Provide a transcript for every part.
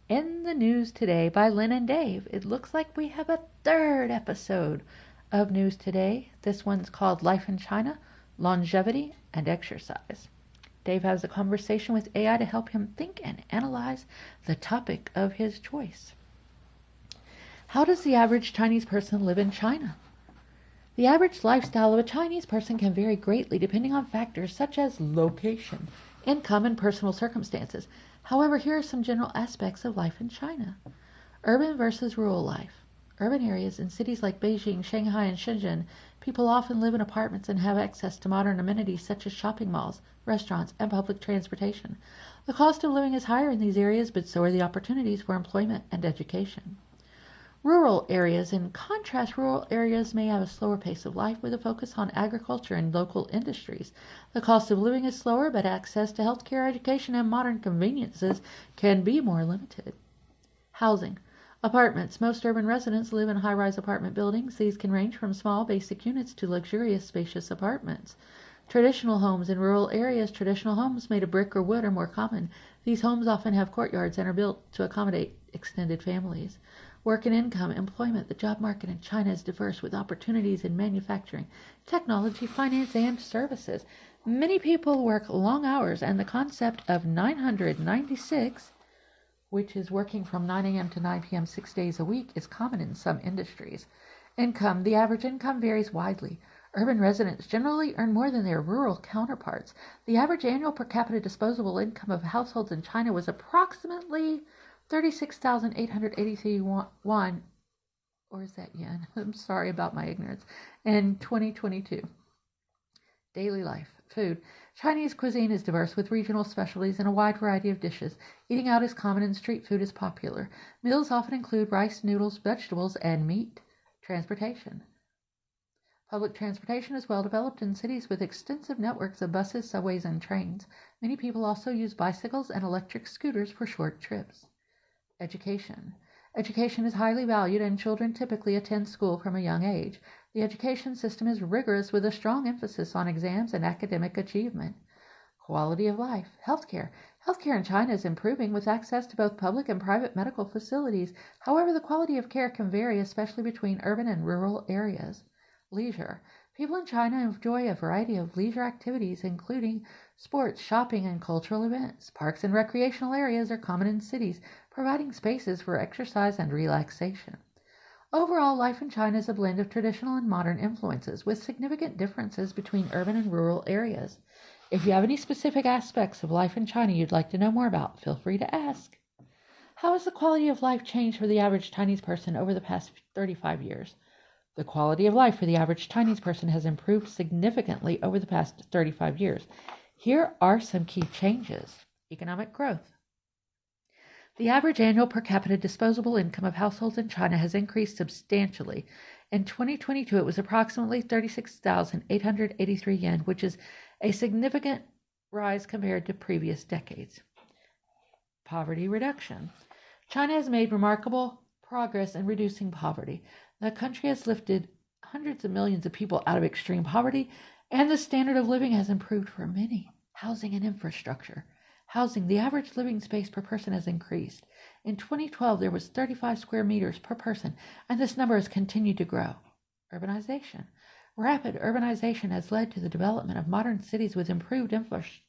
In the news today by Lynn and Dave, it looks like we have a third episode of News Today. This one's called Life in China, Longevity and Exercise. Dave has a conversation with AI to help him think and analyze the topic of his choice. How does the average Chinese person live in China? The average lifestyle of a Chinese person can vary greatly depending on factors such as location, income, and personal circumstances. However, here are some general aspects of life in China. Urban versus rural life. Urban areas in cities like Beijing, Shanghai, and Shenzhen, people often live in apartments and have access to modern amenities such as shopping malls, restaurants, and public transportation. The cost of living is higher in these areas, but so are the opportunities for employment and education. Rural areas. In contrast, rural areas may have a slower pace of life with a focus on agriculture and local industries. The cost of living is slower, but access to healthcare, education, and modern conveniences can be more limited. Housing. Apartments. Most urban residents live in high-rise apartment buildings. These can range from small basic units to luxurious spacious apartments. Traditional homes. In rural areas, traditional homes made of brick or wood are more common. These homes often have courtyards and are built to accommodate extended families. Work and income, employment. The job market in China is diverse with opportunities in manufacturing, technology, finance, and services. Many people work long hours, and the concept of 996, which is working from 9 a.m. to 9 p.m. 6 days a week, is common in some industries. Income. The average income varies widely. Urban residents generally earn more than their rural counterparts. The average annual per capita disposable income of households in China was approximately 36,883 yuan, or is that yen? I'm sorry about my ignorance. In 2022. Daily life. Food. Chinese cuisine is diverse with regional specialties and a wide variety of dishes. Eating out is common and street food is popular. Meals often include rice, noodles, vegetables, and meat. Transportation. Public transportation is well developed in cities with extensive networks of buses, subways, and trains. Many people also use bicycles and electric scooters for short trips. Education. Education is highly valued, and children typically attend school from a young age. The education system is rigorous with a strong emphasis on exams and academic achievement. Quality of life. Healthcare. Healthcare in China is improving with access to both public and private medical facilities. However, the quality of care can vary, especially between urban and rural areas. Leisure. People in China enjoy a variety of leisure activities, including sports, shopping, and cultural events. Parks and recreational areas are common in cities, providing spaces for exercise and relaxation. Overall, life in China is a blend of traditional and modern influences, with significant differences between urban and rural areas. If you have any specific aspects of life in China you'd like to know more about, feel free to ask. How has the quality of life changed for the average Chinese person over the past 35 years? The quality of life for the average Chinese person has improved significantly over the past 35 years. Here are some key changes. Economic growth. The average annual per capita disposable income of households in China has increased substantially. In 2022, it was approximately 36,883 yen, which is a significant rise compared to previous decades. Poverty reduction. China has made remarkable progress in reducing poverty. The country has lifted hundreds of millions of people out of extreme poverty, and the standard of living has improved for many. Housing and infrastructure. Housing. The average living space per person has increased. In 2012, there was 35 square meters per person, and this number has continued to grow. Urbanization. Rapid urbanization has led to the development of modern cities with improved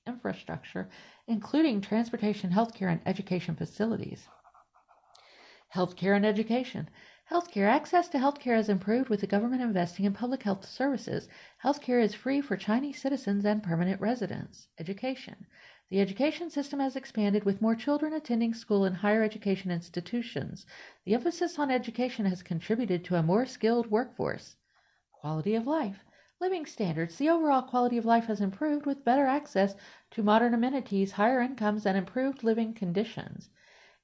infrastructure, including transportation, healthcare, and education facilities. Healthcare and education. Healthcare. Access to healthcare has improved with the government investing in public health services. Healthcare is free for Chinese citizens and permanent residents. Education. The education system has expanded with more children attending school and higher education institutions. The emphasis on education has contributed to a more skilled workforce. Quality of life. Living standards. The overall quality of life has improved with better access to modern amenities, higher incomes, and improved living conditions.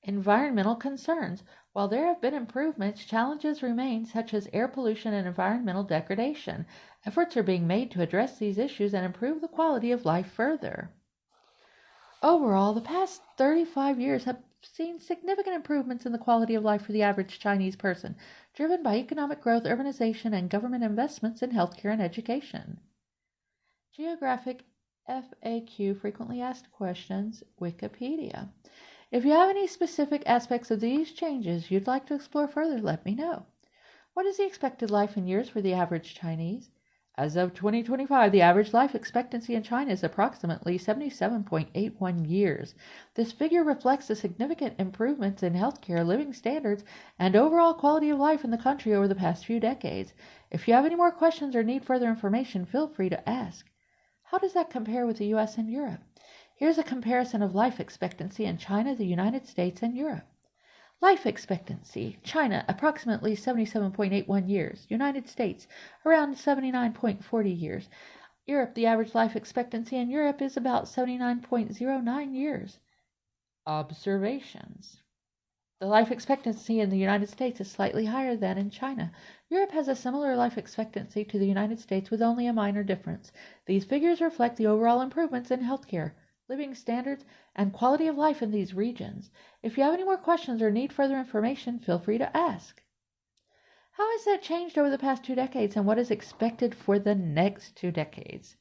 Environmental concerns. While there have been improvements, challenges remain such as air pollution and environmental degradation. Efforts are being made to address these issues and improve the quality of life further. Overall, the past 35 years have seen significant improvements in the quality of life for the average Chinese person, driven by economic growth, urbanization, and government investments in healthcare and education. Geographic FAQ, frequently asked questions, Wikipedia. If you have any specific aspects of these changes you'd like to explore further, let me know. What is the expected life in years for the average Chinese? As of 2025, the average life expectancy in China is approximately 77.81 years. This figure reflects the significant improvements in healthcare, living standards, and overall quality of life in the country over the past few decades. If you have any more questions or need further information, feel free to ask. How does that compare with the US and Europe? Here's a comparison of life expectancy in China, the United States, and Europe. Life expectancy: China, approximately 77.81 years. United States, around 79.40 years. Europe, the average life expectancy in Europe is about 79.09 years. Observations: the life expectancy in the United States is slightly higher than in China. Europe has a similar life expectancy to the United States with only a minor difference. These figures reflect the overall improvements in healthcare, living standards, and quality of life in these regions. If you have any more questions or need further information, feel free to ask. How has that changed over the past 2 decades, and what is expected for the next 2 decades?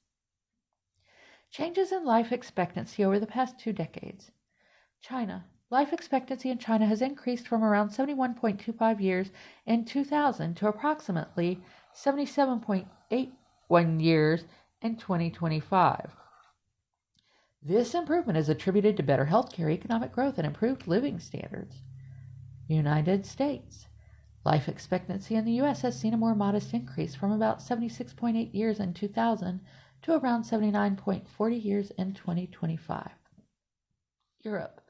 Changes in life expectancy over the past 2 decades. China. Life expectancy in China has increased from around 71.25 years in 2000 to approximately 77.81 years in 2025. This improvement is attributed to better healthcare, economic growth, and improved living standards. United States. Life expectancy in the U.S. has seen a more modest increase from about 76.8 years in 2000 to around 79.40 years in 2025. Europe.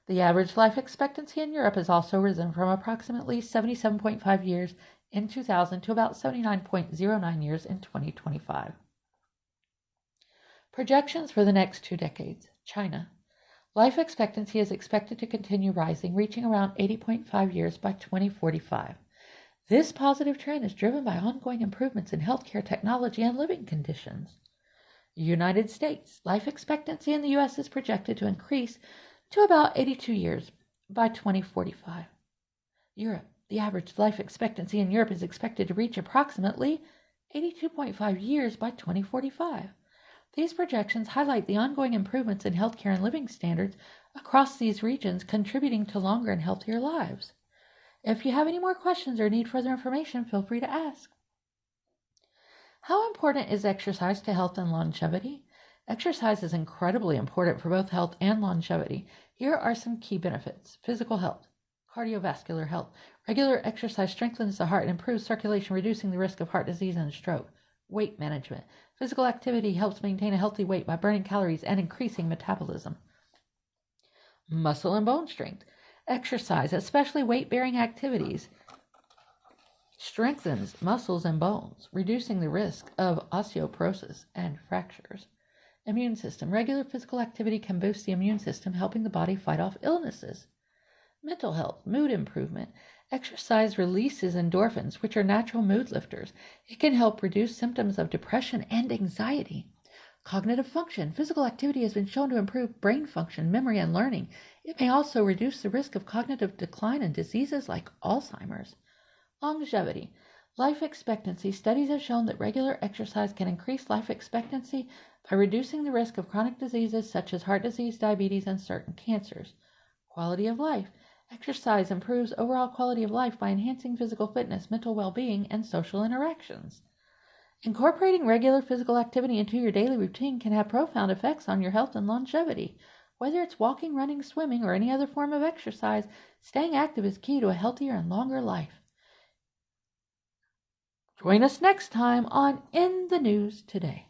The average life expectancy in Europe has also risen from approximately 77.5 years in 2000 to about 79.09 years in 2025. Projections for the next 2 decades. China. Life expectancy is expected to continue rising, reaching around 80.5 years by 2045. This positive trend is driven by ongoing improvements in healthcare technology and living conditions. United States. Life expectancy in the U.S. is projected to increase to about 82 years by 2045. Europe. The average life expectancy in Europe is expected to reach approximately 82.5 years by 2045. These projections highlight the ongoing improvements in healthcare and living standards across these regions, contributing to longer and healthier lives. If you have any more questions or need further information, feel free to ask. How important is exercise to health and longevity? Exercise is incredibly important for both health and longevity. Here are some key benefits. Physical health, cardiovascular health. Regular exercise strengthens the heart and improves circulation, reducing the risk of heart disease and stroke. Weight management. Physical activity helps maintain a healthy weight by burning calories and increasing metabolism. Muscle and bone strength. Exercise, especially weight-bearing activities, strengthens muscles and bones, reducing the risk of osteoporosis and fractures. Immune system. Regular physical activity can boost the immune system, helping the body fight off illnesses. Mental health, mood improvement. Exercise releases endorphins, which are natural mood lifters. It can help reduce symptoms of depression and anxiety. Cognitive function. Physical activity has been shown to improve brain function, memory, and learning. It may also reduce the risk of cognitive decline and diseases like Alzheimer's. Longevity. Life expectancy. Studies have shown that regular exercise can increase life expectancy by reducing the risk of chronic diseases such as heart disease, diabetes, and certain cancers. Quality of life. Exercise improves overall quality of life by enhancing physical fitness, mental well-being, and social interactions. Incorporating regular physical activity into your daily routine can have profound effects on your health and longevity. Whether it's walking, running, swimming, or any other form of exercise, staying active is key to a healthier and longer life. Join us next time on In the News Today.